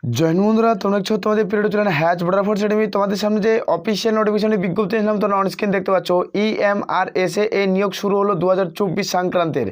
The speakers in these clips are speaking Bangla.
জয়েন বন্ধুরা, তোমরা দেখছো তোমাদের পিরিয়ড চ্যানেল হ্যাচ বর্ডার ফোর্স একাডেমি। তোমাদের সামনে যে অফিসিয়াল নোটিফিকেশনের বিজ্ঞপ্তি দিলাম তোমরা অন স্ক্রিন দেখতে পাচ্ছ। ইএমআরএসএ এ নিয়োগ শুরু হলো 2024 সংক্রান্তের,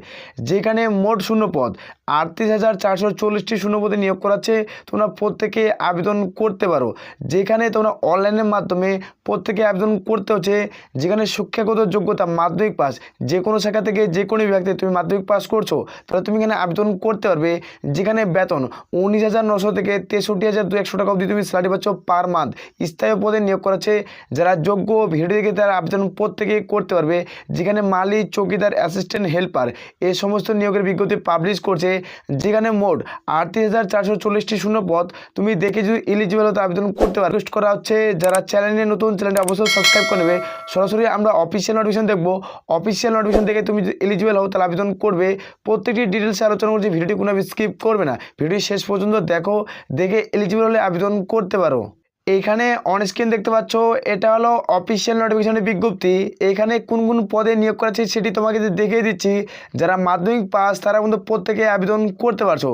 যেখানে মোট শূন্যপদ 38,440টি শূন্যপদে নিয়োগ করাচ্ছে। তোমরা প্রত্যেকে আবেদন করতে পারো, যেখানে তোমরা অনলাইনের মাধ্যমে প্রত্যেকে আবেদন করতে হচ্ছে। যেখানে শিক্ষাগত যোগ্যতা মাধ্যমিক পাস, যে কোনো শাখা থেকে যে কোনো বিভাগ থেকে তুমি মাধ্যমিক পাস করছো তাহলে তুমি এখানে আবেদন করতে পারবে। যেখানে বেতন 19,900 থেকে 63,200 টাকা অবধি তুমি স্যালারি পাচ্ছ পার মান্থ। স্থায়ী পদে নিয়োগ করাচ্ছে। যারা যোগ্য ভিডিও দেখে তারা আবেদন প্রত্যেকে করতে পারবে। যেখানে মালি, চৌকিদার, অ্যাসিস্ট্যান্ট, হেল্পার এই সমস্ত নিয়োগের বিজ্ঞপ্তি পাবলিশ করছে। যেখানে মোট 38,440টি শূন্য পদ। তুমি দেখে যদি এলিজিবল হতে আবেদন করতে পারো। রিকোয়েস্ট করা হচ্ছে যারা চ্যানেলে নতুন, চ্যানেলটি অবশ্যই সাবস্ক্রাইব করে নেবে। সরাসরি আমরা অফিসিয়াল নোটিফিকেশন দেখবো। অফিসিয়াল নোটিফিকেশন দেখে তুমি যদি এলিজিবল হও তাহলে আবেদন করবে। প্রত্যেকটি ডিটেলসে আলোচনা করছি, ভিডিওটি কোনো স্কিপ করবে না, ভিডিও শেষ পর্যন্ত দেখো, দেখে এলিজিবল হলে আবেদন করতে পারো। এইখানে অন স্ক্রিন দেখতে পাচ্ছ, এটা হলো অফিসিয়াল নোটিফিকেশনের বিজ্ঞপ্তি। এখানে কোন কোন পদে নিয়োগ করা আছে সেটি তোমাকে দেখিয়ে দিচ্ছি। যারা মাধ্যমিক পাস তারা কিন্তু প্রত্যেকে আবেদন করতে পারছো।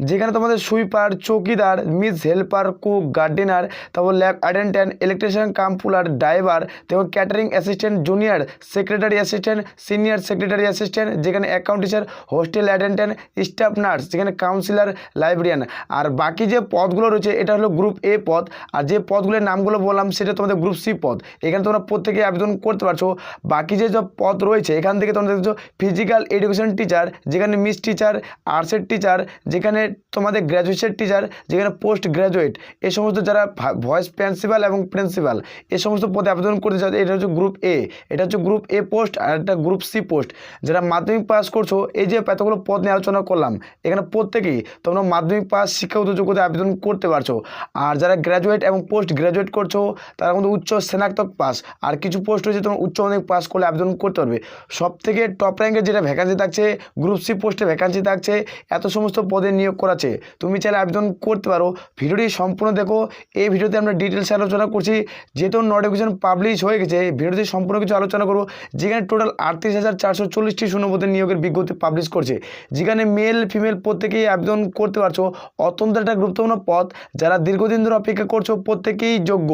যেখানে তোমাদের সুইপার, চৌকিদার, মিস হেল্পার, কুক, গার্ডেনার, তারপর ল্যাব অ্যাটেন্ডেন্ট, ইলেকট্রিশিয়ান, কামপুলার, ড্রাইভার, তারপর catering assistant, junior secretary assistant, senior secretary assistant, যেখানে account teacher, hostel attendant, staff nurse, যেখানে কাউন্সিলর, লাইব্রেরিয়ান। আর বাকি যে পদগুলো রয়েছে এটা হলো গ্রুপ এ পদ। আর যে পদগুলোর নামগুলো বললাম সেটা তোমাদের গ্রুপ সি পদ। এখানে তোমরা প্রত্যেকে আবেদন করতে পারছো। বাকি যে সব পদ রয়েছে এখান থেকে তোমরা দেখছো ফিজিক্যাল এডুকেশন টিচার, যেখানে মিস টিচার, আর্টসের টিচার, যেখানে তোমাদের গ্র্যাজুয়েশন টিচার, যেখানে পোস্ট গ্র্যাজুয়েট, এই সমস্ত যারা ভয়েস প্রিন্সিপাল এবং প্রিন্সিপাল এই সমস্ত পদে আবেদন করতে চাও। এটা হচ্ছে গ্রুপ এ, এটা হচ্ছে গ্রুপ এ পোস্ট, আর একটা গ্রুপ সি পোস্ট। যারা মাধ্যমিক পাস করছো, এই যে এতগুলো পদ নিয়ে আলোচনা করলাম, এখানে প্রত্যেকেই তোমরা মাধ্যমিক পাস শিক্ষাগত যোগ্যতা আবেদন করতে পারছো। আর যারা গ্র্যাজুয়েট এবং পোস্ট গ্র্যাজুয়েট করছো তারা কিন্তু উচ্চ স্নাতক পাস, আর কিছু পোস্ট রয়েছে তোমরা উচ্চ মাধ্যমিক পাস করলে আবেদন করতে পারবে। সব থেকে টপ র্যাঙ্কের যেটা ভ্যাকান্সি থাকছে গ্রুপ সি পোস্টে ভ্যাকান্সি থাকছে। এত সমস্ত পদে নিয়োগ করাছে, তুমি চাইলে আবেদন করতে পারো। ভিডিওটি সম্পূর্ণ দেখো। এই ভিডিওতে আমরা ডিটেলসে আলোচনা করছি। যেহেতু নোটিফিকেশন পাবলিশ হয়ে গেছে, ভিডিওতে সম্পূর্ণ কিছু আলোচনা করবো। যেখানে টোটাল 38,440টি শূন্যপদের নিয়োগের বিজ্ঞপ্তি পাবলিশ করছে। যেখানে মেল ফিমেল প্রত্যেকেই আবেদন করতে পারছো। অত্যন্ত একটা গুরুত্বপূর্ণ পদ, যারা দীর্ঘদিন ধরে অপেক্ষা করছো প্রত্যেকেই যোগ্য।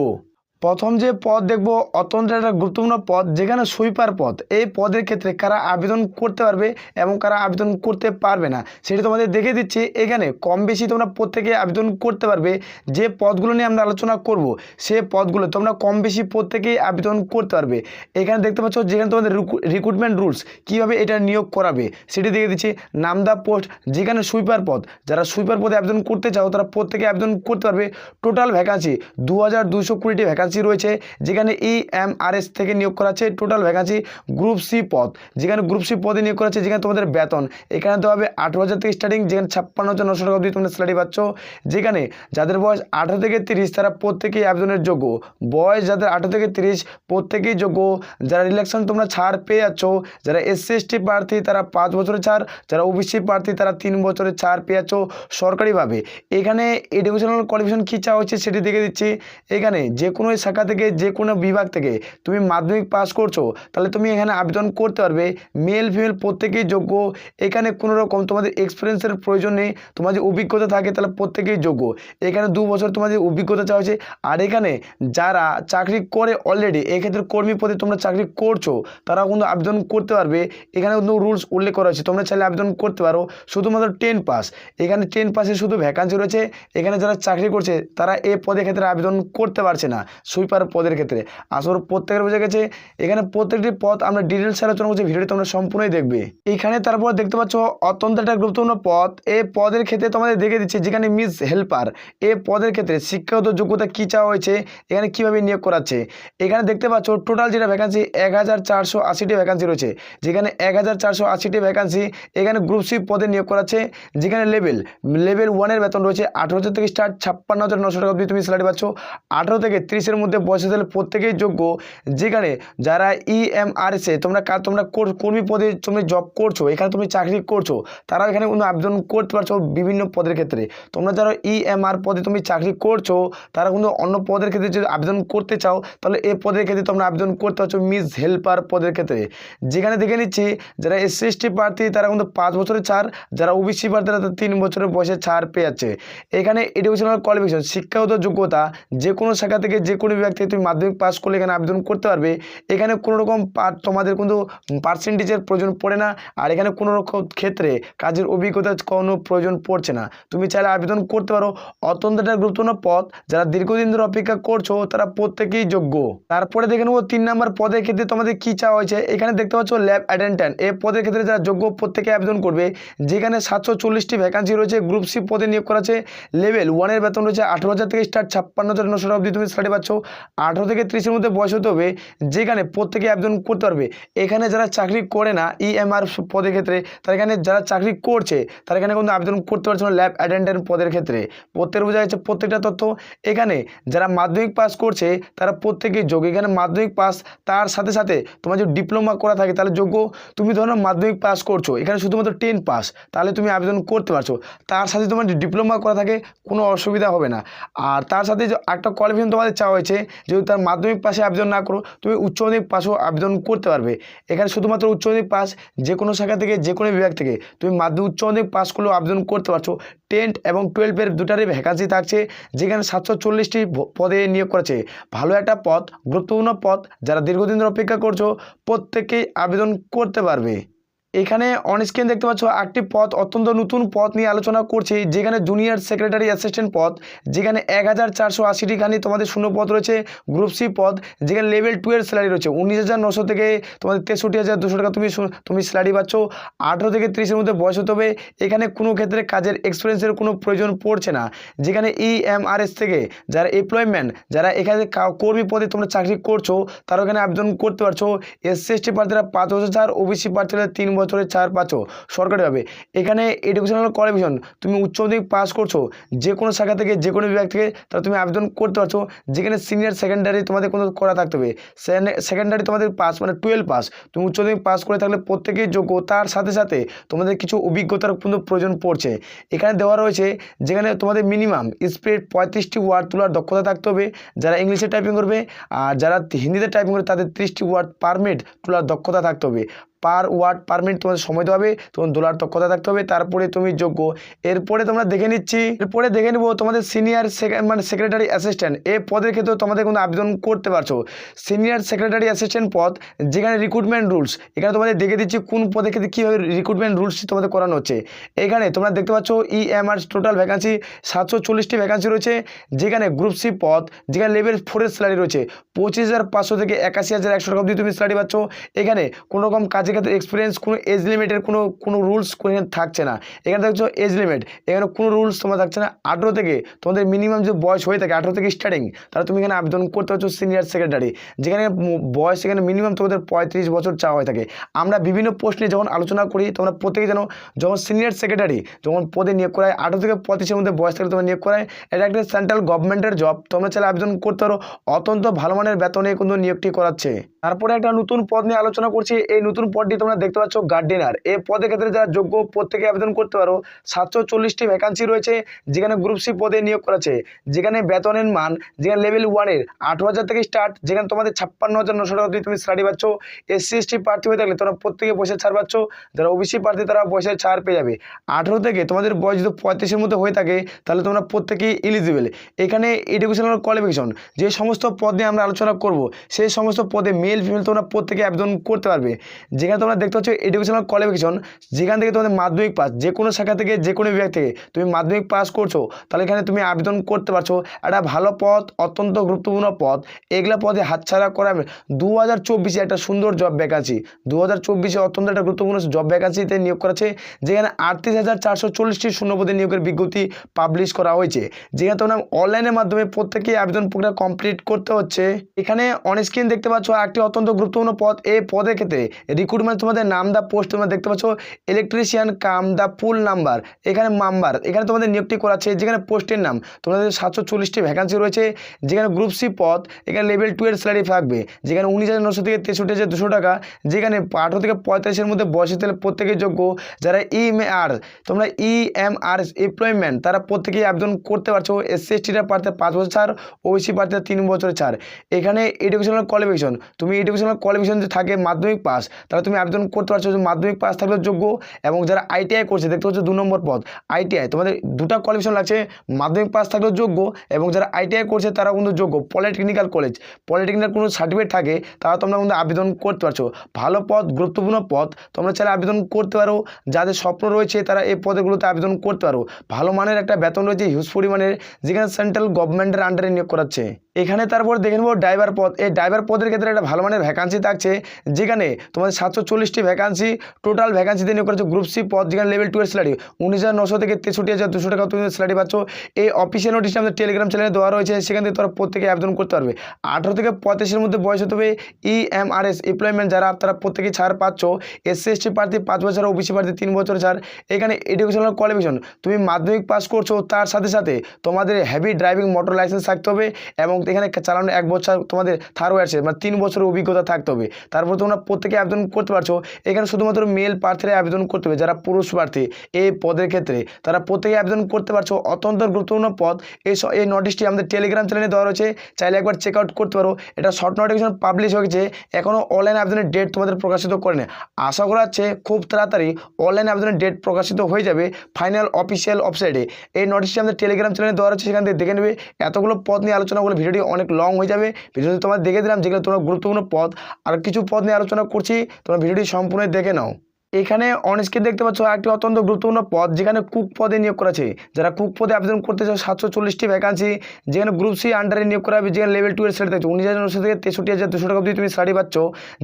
প্রথম যে পদ দেখবো অত্যন্ত একটা গুরুত্বপূর্ণ পদ, যেখানে সুইপার পদ। এই পদের ক্ষেত্রে কারা আবেদন করতে পারবে এবং কারা আবেদন করতে পারবে না সেটি তোমাদের দেখে দিচ্ছি। এখানে কম বেশি তোমরা প্রত্যেকে আবেদন করতে পারবে। যে পদগুলো নিয়ে আমরা আলোচনা করব সে পদগুলো তোমরা কম বেশি প্রত্যেকেই আবেদন করতে পারবে। এখানে দেখতে পাচ্ছ যেখানে তোমাদের রিক্রুটমেন্ট রুলস কীভাবে এটা নিয়োগ করাবে সেটি দেখে দিচ্ছি। নামদা পোস্ট, যেখানে সুইপার পদ, যারা সুইপার পদে আবেদন করতে চাও তারা প্রত্যেকে আবেদন করতে পারবে। টোটাল ভ্যাকান্সি 2,220টি ভ্যাকান্সি রয়েছে। যেখানে ইএমআরএস থেকে নিয়োগ করা আছে। টোটাল ভ্যাকান্সি গ্রুপ সি পদ, যেখানে গ্রুপ সি পদে নিয়োগ করা আছে। যেখানে তোমাদের বেতন এখানে দেওয়া হবে 18,000 থেকে স্টার্টিং, যেখানে 56,900 টাকা অবধি তোমরা স্যালারি পাচ্ছ। যেখানে যাদের বয়স 18 থেকে 30 তারা প্রত্যেকেই আবেদনের যোগ্য। বয়স যাদের 18 থেকে 30 প্রত্যেকেই যোগ্য। যারা রিল্যাক্সেশন তোমরা ছাড় পেয়ে যাচ্ছ, যারা এসসি এসটি প্রার্থী তারা 5 বছরের ছাড়, যারা ওবিসি প্রার্থী তারা 3 বছরের ছাড় পেয়ে যাচ্ছ সরকারিভাবে। এখানে এডুকেশনাল কোয়ালিফিকেশন কী চাওয়া হচ্ছে সেটি দেখে দিচ্ছি। এখানে যে কোনো শাখা থেকে যে কোনো বিভাগ থেকে তুমি মাধ্যমিক পাস করছো তাহলে তুমি এখানে আবেদন করতে পারবে। মেল ফিমেল প্রত্যেকেই যোগ্য। এখানে কোনো রকম তোমাদের এক্সপিরিয়েন্সের প্রয়োজন নেই। তোমার যে অভিজ্ঞতা থাকে তাহলে প্রত্যেকেই যোগ্য। এখানে 2 বছর তোমাদের অভিজ্ঞতা চাওয়া হয়েছে। আর এখানে যারা চাকরি করে অলরেডি, এক্ষেত্রে কর্মী পদে তোমরা চাকরি করছো তারাও কিন্তু আবেদন করতে পারবে। এখানে কিন্তু রুলস উল্লেখ করা হয়েছে, তোমরা চাইলে আবেদন করতে পারো। শুধুমাত্র 10 পাস, এখানে 10 পাসে শুধু ভ্যাকান্সি রয়েছে। এখানে যারা চাকরি করছে তারা এই পদের ক্ষেত্রে আবেদন করতে পারছে না, সুইপার পদের ক্ষেত্রে। আসলে প্রত্যেকের বোঝা গেছে। এখানে প্রত্যেকটি পদ আমরা ডিটেলস আলোচনা করছি, ভিডিওটি তোমরা সম্পূর্ণই দেখবে। এখানে তারপর দেখতে পাচ্ছ অত্যন্ত একটা গুরুত্বপূর্ণ পদ। এই পদের ক্ষেত্রে তোমাদের দেখে দিচ্ছে, যেখানে মিস হেল্পার। এই পদের ক্ষেত্রে শিক্ষাগত যোগ্যতা কী চাওয়া হয়েছে, এখানে কীভাবে নিয়োগ করাচ্ছে। এখানে দেখতে পাচ্ছ টোটাল যেটা ভ্যাকান্সি 1,480টি ভ্যাকান্সি রয়েছে। যেখানে 1,480টি ভ্যাকান্সি এখানে গ্রুপ সি পদে নিয়োগ করাচ্ছে। যেখানে লেভেল 1-এর বেতন রয়েছে 18,000 থেকে স্টার্ট, 56,900 টাকা অবধি তুমি স্যালারি পাচ্ছ। 18 থেকে 30-এর মধ্যে বয়স হতে হলে প্রত্যেকেই যোগ্য। যেখানে যারা ইএমআরএসে তোমরা কর্মী পদে তুমি জব করছো, এখানে তুমি চাকরি করছো, তারা এখানে কিন্তু আবেদন করতে পারছো বিভিন্ন পদের ক্ষেত্রে। তোমরা যারা ইএমআর পদে তুমি চাকরি করছো, তারা কিন্তু অন্য পদের ক্ষেত্রে যদি আবেদন করতে চাও তাহলে এই পদের ক্ষেত্রে তোমরা আবেদন করতে পারছো মিস হেল্পার পদের ক্ষেত্রে। যেখানে দেখে নিচ্ছি যারা এসসি এসটি প্রার্থী তারা কিন্তু 5 বছরের ছাড়, যারা ওবিসি প্রার্থী তারা 3 বছরের বয়সে ছাড় পেয়ে যাচ্ছে। এখানে এডুকেশনাল কোয়ালিফিকেশন শিক্ষাগত যোগ্যতা যে কোনো শাখা থেকে যে কোনো বিভাগ থেকে তুমি মাধ্যমিক পাস করলে এখানে আবেদন করতে পারবে। এখানে কোনো রকম তোমাদের কিন্তু পার্সেন্টেজের প্রয়োজন পড়ে না, আর এখানে কোনো রকম ক্ষেত্রে কাজের অভিজ্ঞতার কোনো প্রয়োজন পড়ছে না, তুমি চাইলে আবেদন করতে পারো। অত্যন্ত একটা গুরুত্বপূর্ণ পদ, যারা দীর্ঘদিন ধরে অপেক্ষা করছো তারা প্রত্যেকেই যোগ্য। তারপরে দেখে নেবো 3 নম্বর পদের ক্ষেত্রে তোমাদের কি চাওয়া হয়েছে। এখানে দেখতে পাচ্ছ ল্যাব অ্যাটেন্ডেন্ট, এই পদের ক্ষেত্রে যারা যোগ্য প্রত্যেকে আবেদন করবে। যেখানে 740টি ভ্যাকান্সি রয়েছে, গ্রুপ সি পদে নিয়োগ করা আছে। লেভেল 1-এর বেতন রয়েছে 18,000 থেকে স্টার্ট, 56,900 টাকা অবধি তুমি স্যালারি পাচ্ছ। 18 থেকে 30-এর মধ্যে বয়স হতে হবে, যেখানে প্রত্যেকে আবেদন করতে পারবে। এখানে যারা চাকরি করে না ইএমআর পদের ক্ষেত্রে, তারা এখানে যারা চাকরি করছে তারা এখানে কিন্তু আবেদন করতে পারছে না ল্যাব অ্যাটেন্ডেন্ট পদের ক্ষেত্রে। প্রত্যেকের বোঝা যাচ্ছে প্রত্যেকটা তথ্য। এখানে যারা মাধ্যমিক পাস করছে তারা প্রত্যেকেই যোগ্য। এখানে মাধ্যমিক পাস তার সাথে সাথে তোমার যদি ডিপ্লোমা করা থাকে তাহলে যোগ্য। তুমি ধরো মাধ্যমিক পাস করছো, এখানে শুধুমাত্র 10 পাস, তাহলে তুমি আবেদন করতে পারছো। তার সাথে তোমার ডিপ্লোমা করা থাকে কোনো অসুবিধা হবে না। আর তার সাথে একটা কোয়ালিফিকেশন তোমাদের চাওয়া হয়েছে, যদি তার মাধ্যমিক পাশে আবেদন না করো তুমি উচ্চ মাধ্যমিক পাসও আবেদন করতে পারবে। এখানে শুধুমাত্র উচ্চ মাধ্যমিক পাস, যে কোনো শাখা থেকে যে কোনো বিভাগ থেকে তুমি উচ্চ মাধ্যমিক পাস করলেও আবেদন করতে পারছো। 10 এবং 12-এর দুটারই ভ্যাকান্সি থাকছে, যেখানে 740টি পদে নিয়োগ করেছে। ভালো একটা পদ, গুরুত্বপূর্ণ পদ, যারা দীর্ঘদিন ধরে অপেক্ষা করছো প্রত্যেকেই আবেদন করতে পারবে। এখানে অন স্ক্রিন দেখতে পাচ্ছ একটি পদ, অত্যন্ত নতুন পদ নিয়ে আলোচনা করছি, যেখানে জুনিয়র সেক্রেটারি অ্যাসিস্ট্যান্ট পদ। যেখানে 1480টি খানি তোমাদের শূন্য পদ রয়েছে। গ্রুপ সি পদ, যেখানে লেভেল 2-এর স্যালারি রয়েছে 19,900 থেকে তোমাদের 63,200 টাকা তুমি স্যালারি পাচ্ছ। 18 থেকে 30-এর মধ্যে বয়স হতে হবে। এখানে কোনো ক্ষেত্রে কাজের এক্সপিরিয়েন্সের কোনো প্রয়োজন পড়ছে না। যেখানে ইএমআরএস থেকে যারা এমপ্লয়মেন্ট, যারা এখানে কর্মী পদে তোমরা চাকরি করছো তারা এখানে আবেদন করতে পারছো। এসসি এসটি প্রার্থীরা 5 বছর ছাড়, ওবিসি প্রার্থীরা 3 বছরের ছাড় পাচ্ছ সরকারিভাবে। এখানে এডুকেশনাল কোয়ালিফিকেশন তুমি উচ্চ মাধ্যমিক পাস করছো যে কোনো শাখা থেকে যে কোনো বিভাগ থেকে, তাহলে তুমি আবেদন করতে পারছো। যেখানে সিনিয়র সেকেন্ডারি তোমাদের কোনো করা থাকতে হবে, সেকেন্ডারি তোমাদের পাস মানে 12 পাস, তুমি উচ্চ মাধ্যমিক পাস করে থাকলে প্রত্যেকেই যোগ্য। তার সাথে সাথে তোমাদের কিছু অভিজ্ঞতার কিন্তু প্রয়োজন পড়ছে। এখানে দেওয়া রয়েছে যেখানে তোমাদের মিনিমাম স্পিড 35টি ওয়ার্ড তোলার দক্ষতা থাকতে হবে, যারা ইংলিশে টাইপিং করবে। আর যারা হিন্দিতে টাইপিং করবে তাদের 30টি ওয়ার্ড পার মিনিট তোলার দক্ষতা থাকতে হবে। পার ওয়ার্ড পার মিনিট তোমাদের সময় দেওয়া হবে, তোমার দোলার দক্ষতা থাকতে হবে, তারপরে তুমি যোগ্য। এরপরে তোমরা দেখে নেব তোমাদের সিনিয়র সেক্রেটারি অ্যাসিস্ট্যান্ট এই পদের ক্ষেত্রে তোমাদের কিন্তু আবেদন করতে পারছো। সিনিয়র সেক্রেটারি অ্যাসিস্ট্যান্ট পদ, যেখানে রিক্রুটমেন্ট রুলস, এখানে তোমাদের দেখে দিচ্ছি কোন পদের ক্ষেত্রে কীভাবে রিক্রুটমেন্ট রুলস তোমাদের করানো হচ্ছে। এখানে তোমরা দেখতে পাচ্ছ ইএমআর টোটাল ভ্যাকান্সি 740টি ভ্যাকান্সি রয়েছে। যেখানে গ্রুপ সি পদ, যেখানে লেভেল 4-এর স্যালারি রয়েছে 25,500 থেকে 81,100 টাকা অবধি তুমি স্যালারি পাচ্ছ। এখানে কোনো রকম কাজের ক্ষেত্রে এক্সপিরিয়েন্স, কোনো এজ লিমিটের কোনো রুলস এখানে থাকছে না। এখানে দেখছো এজ লিমিট, এখানে কোনো রুলস তোমার থাকছে না। 18 থেকে তোমাদের মিনিমাম যে বয়স হয়ে থাকে 18 থেকে স্টার্টিং, তাহলে তুমি এখানে আবেদন করতে পারছো সিনিয়র সেক্রেটারি। যেখানে বয়স এখানে মিনিমাম তোমাদের 35 বছর চাওয়া হয়ে থাকে। আমরা বিভিন্ন পোস্ট নিয়ে যখন আলোচনা করি তোমরা প্রত্যেকে জানো, যখন সিনিয়র সেক্রেটারি যখন পদে নিয়োগ করায় 18 থেকে 35-এর মধ্যে বয়স থেকে তোমরা নিয়োগ করায়, এটা একটা সেন্ট্রাল গভর্নমেন্টের জব, তোমরা চাইলে আবেদন করতে পারো। অত্যন্ত ভালো মানের বেতনে কিন্তু নিয়োগটি করাচ্ছে। তারপরে একটা নতুন পদ নিয়ে আলোচনা করছি। এই নতুন পদটি তোমরা দেখতে পাচ্ছ গার্ডিয়ানার, এই পদের ক্ষেত্রে যারা যোগ্য প্রত্যেকে আবেদন করতে পারো। 740টি ভ্যাকান্সি রয়েছে, যেখানে গ্রুপ সি পদে নিয়োগ করেছে। যেখানে বেতনের মান, যেখানে লেভেল 1-এর 18,000 থেকে স্টার্ট, যেখানে তোমাদের 56,900 টাকা অবধি তুমি স্যালারি পাচ্ছ। এসসি এসটি প্রার্থী হয়ে থাকলে তোমরা প্রত্যেকে বয়সের ছাড় পাচ্ছ। যারা ওবিসি প্রার্থী তারা বয়সের ছাড় পেয়ে যাবে। 18 থেকে তোমাদের বয়স যদি 35-এর মধ্যে হয়ে থাকে তাহলে তোমরা প্রত্যেকেই এলিজিবল। এখানে এডুকেশনাল কোয়ালিফিকেশন যে সমস্ত পদ নিয়ে আমরা আলোচনা করব, সেই সমস্ত পদে মেল ফিমেল তোমরা প্রত্যেকে আবেদন করতে পারবে। যেখানে তোমরা দেখতে পাচ্ছ এডুকেশনাল কোয়ালিফিকেশন, যেখান থেকে তোমাদের মাধ্যমিক পাস, যে কোনো শাখা থেকে যে কোনো বিভাগ থেকে তুমি মাধ্যমিক পাস করছো, তাহলে এখানে তুমি আবেদন করতে পারছো। একটা ভালো পদ, অত্যন্ত গুরুত্বপূর্ণ পদ, এগুলা পদে হাতছাড়া করা। 2024-এ একটা সুন্দর জব ভ্যাকান্সি, 2024-এ অত্যন্ত একটা গুরুত্বপূর্ণ জব ভ্যাকান্সিতে নিয়োগ করেছে। যেখানে 38,440টি শূন্যপদে নিয়োগের বিজ্ঞপ্তি পাবলিশ করা হয়েছে। যেখানে তোমরা অনলাইনের মাধ্যমে প্রত্যেকেই আবেদন প্রক্রিয়া কমপ্লিট করতে হচ্ছে। এখানে অন স্ক্রিন দেখতে পাচ্ছ একটি একটি অত্যন্ত গুরুত্বপূর্ণ পদ। এই পদের ক্ষেত্রে রিক্রুটমেন্ট তোমাদের নাম দা পোস্ট তোমরা দেখতে পাচ্ছ ইলেকট্রিশিয়ান কাম দা ফুল নাম্বার, এখানে নাম্বার, এখানে তোমাদের নিয়োগটি করাচ্ছে। যেখানে পোস্টের নাম তোমাদের 740টি ভ্যাকান্সি রয়েছে। যেখানে গ্রুপ সি পদ, এখানে লেভেল 2 এর স্যালারি থাকবে। যেখানে 19,900 থেকে 63,200 টাকা। যেখানে 18 থেকে 35-এর মধ্যে বয়সী তাহলে প্রত্যেকেই যোগ্য। যারা ইএমআর তোমরা ইএমআর এমপ্লয়মেন্ট তারা প্রত্যেকেই আবেদন করতে পারছো। এসসি এসটিরা প্রার্থী 5 বছর ছাড়, ওবিসি প্রার্থী 3 বছরের ছাড়। এখানে এডুকেশনাল কোয়ালিফিকেশন, তুমি এডুকেশনাল কোয়ালিফিকেশন যে থাকে মাধ্যমিক পাস, তাহলে তুমি আবেদন করতে পারছো। মাধ্যমিক পাস থাকলে যোগ্য। এবং যারা আইটিআই করছে দেখতে পাচ্ছ 2 নম্বর পদ আইটিআই, তোমাদের দুটা কোয়ালিফিকেশন লাগছে, মাধ্যমিক পাস থাকলেও যোগ্য এবং যারা আইটিআই করছে তারাও কিন্তু যোগ্য। পলিটেকনিক্যাল কলেজ, পলিটেকনিক্যাল কোনো সার্টিফিকেট থাকে তারা তোমরা কিন্তু আবেদন করতে পারছো। ভালো পদ, গুরুত্বপূর্ণ পদ, তোমরা চাইলে আবেদন করতে পারো। যাদের স্বপ্ন রয়েছে তারা এই পদগুলোতে আবেদন করতে পারো। ভালো মানের একটা বেতন রয়েছে, হিউজ পরিমাণের, যেখানে সেন্ট্রাল গভর্নমেন্টের আন্ডারে নিয়োগ করাচ্ছে। এখানে তারপর দেখে নেবো ড্রাইভার পদ। এই ড্রাইভার পদের ক্ষেত্রে একটা ভালো মানের ভ্যাকান্সি থাকছে। যেখানে তোমাদের 740টি ভ্যাকান্সি, টোটাল ভ্যাকান্সিতে নিয়োগ করেছে। গ্রুপ সি পদ, যেখানে লেভেল 2 এর স্যালারি 19,900 থেকে 63,200 টাকা তুমি স্যালারি পাচ্ছ। এই অফিসিয়াল নোটিশটা আমাদের টেলিগ্রাম চ্যানেলে দেওয়া রয়েছে, সেখান থেকে তোমরা প্রত্যেকে আবেদন করতে পারবে। 18 থেকে 35-এর মধ্যে বয়স হতে হবে। ইএমআরএস এমপ্লয়মেন্ট যারা তারা প্রত্যেকেই ছাড় পাচ্ছ। এসসি এসটি প্রার্থী 5 বছর, ওবিসি প্রার্থী 3 বছর ছাড়। এখানে এডুকেশনাল কোয়ালিফিকেশন তুমি মাধ্যমিক পাস করছো, তার সাথে সাথে তোমাদের হেভি ড্রাইভিং মোটর লাইসেন্স থাকতে হবে এবং এখানে চালানো 1 বছর তোমাদের থার্ড মানে 3 বছরের অভিজ্ঞতা থাকতে হবে। তারপর তোমরা প্রত্যেকে আবেদন করতে পারছো। এখানে শুধুমাত্র মেল প্রার্থীরা আবেদন করতে হবে। যারা পুরুষ প্রার্থী এই পদের ক্ষেত্রে তারা প্রত্যেকে আবেদন করতে পারছো। অত্যন্ত গুরুত্বপূর্ণ পদ। এই নোটিশটি আমাদের টেলিগ্রাম চ্যানেলে দেওয়া রয়েছে, চাইলে একবার চেক আউট করতে পারো। এটা শর্ট নোটিফিকেশন পাবলিশ হয়েছে, এখনও অনলাইন আবেদনের ডেট তোমাদের প্রকাশিত করেনি। আশা করা যাচ্ছে খুব তাড়াতাড়ি অনলাইন আবেদনের ডেট প্রকাশিত হয়ে যাবে ফাইনাল অফিসিয়াল ওয়েবসাইটে। এই নোটিশটি আমাদের টেলিগ্রাম চ্যানেলে দেওয়া রয়েছে, সেখান থেকে দেখে নেবে। এতগুলো পদ নিয়ে আলোচনা করলে ভিডিওটি অনেক লং হয়ে যাবে। ভিডিওটি তোমার দেখে দিলাম যেগুলো তোমরা গুরুত্বপূর্ণ পদ, আর কিছু পদ নিয়ে আলোচনা করছি, তোমরা ভিডিওটি সম্পূর্ণ দেখে নাও। এখানে অনস্ক্রিন দেখতে পাচ্ছ একটি অত্যন্ত গুরুত্বপূর্ণ পদ, যেখানে কুক পদে নিয়োগ করা আছে। যারা কুক পদে আবেদন করতে চাও 740টি ভ্যাকান্সি। যেখানে গ্রুপ সি আন্ডারে নিয়োগ করা হবে। যেখানে লেভেল 2 এর স্যালারি থাকছে 19,900 থেকে 63,200 টাকা অবধি তুমি স্যালারি পাচ্ছ।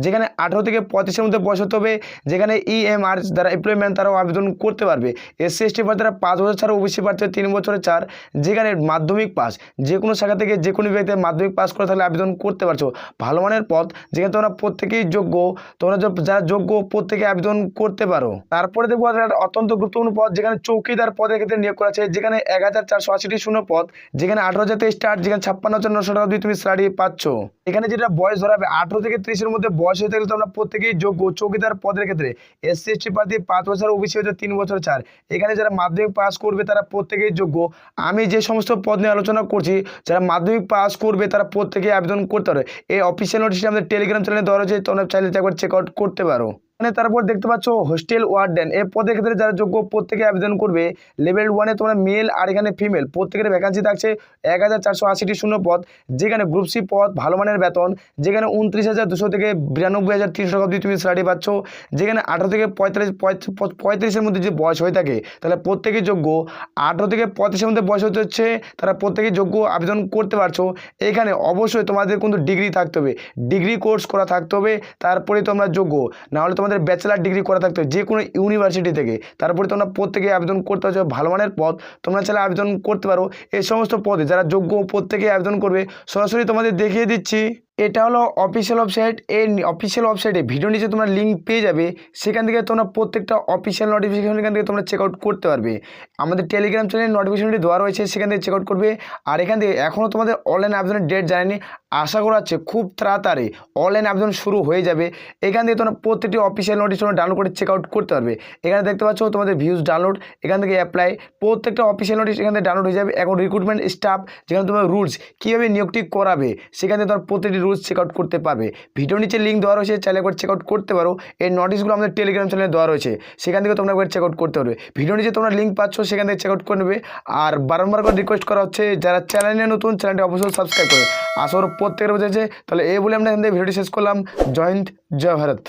যেখানে 18 থেকে 35-এর মধ্যে বয়স হতে হবে। যেখানে ইএমআর যারা এমপ্লয়মেন্ট তারাও আবেদন করতে পারবে। এসসি এসটি প্রার্থীরা 5 বছর ছাড়, ওবিসি প্রার্থীরা 3 বছরের ছাড়। যেখানে মাধ্যমিক পাস, যে কোনো শাখা থেকে যে কোনো ব্যক্তি মাধ্যমিক পাস করে থাকলে আবেদন করতে পারছো। ভালো মানের পদ, যেখানে তোমরা প্রত্যেকেই যোগ্য। তোমরা যারা যোগ্য প্রত্যেকে আবেদন করতে পারো। তারপরে দেখবো অত্যন্ত গুরুত্বপূর্ণ পদ, যেখানে চৌকিদার পদের ক্ষেত্রে নিয়োগ করা আছে। যেখানে 1,480টি শূন্য পদ। যেখানে 18,000 থেকে স্টার্ট। যেখানে 56,900 টাকা দিয়ে তুমি স্যালারি পাচ্ছ। এখানে যেটা বয়স ধরাবে 18 থেকে 30-এর মধ্যে বয়স হয়ে থাকলে তোমরা প্রত্যেকেই যোগ্য চৌকিদার পদের ক্ষেত্রে। এসসি এসটি প্রার্থী 5 বছর, ওবিসি হতে 3 বছর ছাড়। এখানে যারা মাধ্যমিক পাস করবে তারা প্রত্যেকেই যোগ্য। আমি যে সমস্ত পদ নিয়ে আলোচনা করছি, যারা মাধ্যমিক পাস করবে তারা প্রত্যেকেই আবেদন করতে পারে। এই অফিসিয়াল নোটিশটি আমাদের টেলিগ্রাম চ্যানেলে দেওয়া রয়েছে, তোমরা চাইলে একবার চেক আউট করতে পারো। তারপর দেখতে পাচ্ছ হোস্টেল ওয়ার্ডেন, এই পদের ক্ষেত্রে যারা যোগ্য প্রত্যেকে আবেদন করবে। লেভেল 1-এ তোমরা মেল আর এখানে ফিমেল প্রত্যেকের ভ্যাকান্সি থাকছে। 1,480টি শূন্য পদ। যেখানে গ্রুপ সি পদ, ভালো মানের বেতন। যেখানে 29,200 থেকে 92,300 টাকা অবধি তুমি স্যালারি পাচ্ছ। যেখানে 18 থেকে 35-এর মধ্যে যে বয়স হয়ে থাকে তাহলে প্রত্যেকেই যোগ্য। 18 থেকে 35-এর মধ্যে বয়স হতে হচ্ছে, তারা প্রত্যেকেই যোগ্য, আবেদন করতে পারছো। এখানে অবশ্যই তোমাদের কিন্তু ডিগ্রি থাকতে হবে, ডিগ্রি কোর্স করা থাকতে হবে, তারপরে তোমরা যোগ্য। নাহলে তোমাদের ব্যাচেলার ডিগ্রি করা থাকতে হবে যে কোনো ইউনিভার্সিটি থেকে। তারপরে তোমরা প্রত্যেকে আবেদন করতে হচ্ছে। ভালো মানের পদ, তোমরা চাইলে আবেদন করতে পারো। এই সমস্ত পদে যারা যোগ্য প্রত্যেকে আবেদন করবে। সরাসরি তোমাদের দেখিয়ে দিচ্ছি। এটা হলো অফিসিয়াল ওয়েবসাইট। এই অফিসিয়াল ওয়েবসাইটে ভিডিও নিচে তোমরা লিঙ্ক পেয়ে যাবে, সেখান থেকে তোমরা প্রত্যেকটা অফিসিয়াল নোটিফিকেশন এখান থেকে তোমরা চেক আউট করতে পারবে। আমাদের টেলিগ্রাম চ্যানেলে নোটিফিকেশনটি দেওয়া রয়েছে, সেখান থেকে চেক আউট করবে। আর এখান থেকে এখনও তোমাদের অনলাইন আবেদনের ডেট জানায়নি, আশা করা হচ্ছে খুব তাড়াতাড়ি অনলাইন আবেদন শুরু হয়ে যাবে। এখান থেকে তোমরা প্রত্যেকটি অফিসিয়াল নোটিশ তোমরা ডাউনলোড করে চেক আউট করতে পারবে। এখানে দেখতে পাচ্ছ তোমাদের ভিউজ ডাউনলোড, এখান থেকে অ্যাপ্লাই, প্রত্যেকটা অফিসিয়াল নোটিশ এখান থেকে ডাউনলোড হয়ে যাবে। এখন রিক্রুটমেন্ট স্টাফ, যেখানে তোমার রুলস কীভাবে নিয়োগটি করাবে, সেখান থেকে তোমার প্রত্যেকটি রুলস চেক আউট করতে পারবে। ভিডিও নিচে লিঙ্ক দেওয়া রয়েছে, চাইলে একবার চেক আউট করতে পারো। এই নোটিশগুলো আমাদের টেলিগ্রাম চ্যানেলে দেওয়া রয়েছে, সেখান থেকে তোমরা একবার চেক আউট করতে পারবে। ভিডিও নিচে তোমরা লিঙ্ক পাচ্ছ, সেখান থেকে চেক আউট করে নেবে। আর বারবার করে রিকোয়েস্ট করা হচ্ছে, যারা চ্যানেলে নতুন চ্যানেলটি অবশ্যই সাবস্ক্রাইব করবে। আসর প্রত্যেকের বোঝাচ্ছে। তাহলে এই বলে আমরা এখান থেকে ভিডিওটি শেষ করলাম। জয় হিন্দ, জয় ভারত।